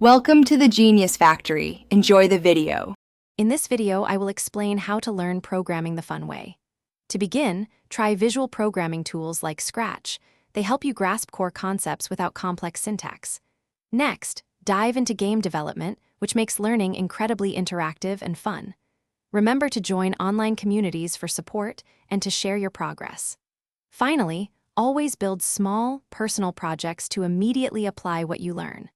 Welcome to the Genius Factory. Enjoy the video. In this video, I will explain how to learn programming the fun way. To begin, try visual programming tools like Scratch. They help you grasp core concepts without complex syntax. Next, dive into game development, which makes learning incredibly interactive and fun. Remember to join online communities for support and to share your progress. Finally, always build small, personal projects to immediately apply what you learn.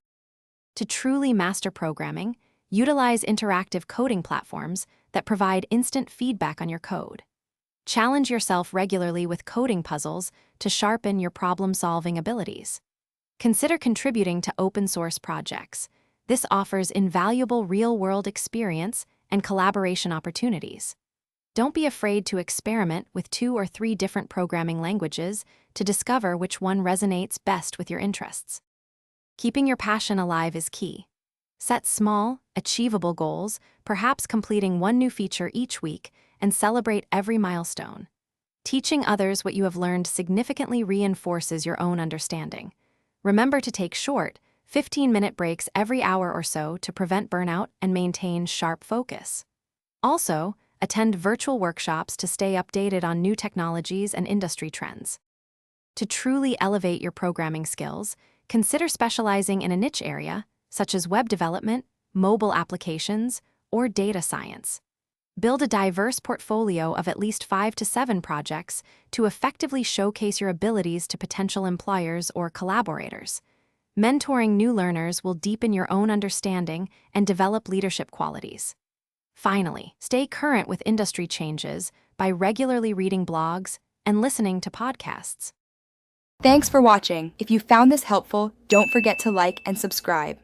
To truly master programming, utilize interactive coding platforms that provide instant feedback on your code. Challenge yourself regularly with coding puzzles to sharpen your problem-solving abilities. Consider contributing to open-source projects. This offers invaluable real-world experience and collaboration opportunities. Don't be afraid to experiment with 2 or 3 different programming languages to discover which one resonates best with your interests. Keeping your passion alive is key. Set small, achievable goals, perhaps completing 1 new feature each week, and celebrate every milestone. Teaching others what you have learned significantly reinforces your own understanding. Remember to take short, 15-minute breaks every hour or so to prevent burnout and maintain sharp focus. Also, attend virtual workshops to stay updated on new technologies and industry trends. To truly elevate your programming skills, consider specializing in a niche area, such as web development, mobile applications, or data science. Build a diverse portfolio of at least 5 to 7 projects to effectively showcase your abilities to potential employers or collaborators. Mentoring new learners will deepen your own understanding and develop leadership qualities. Finally, stay current with industry changes by regularly reading blogs and listening to podcasts. Thanks for watching. If you found this helpful, don't forget to like and subscribe.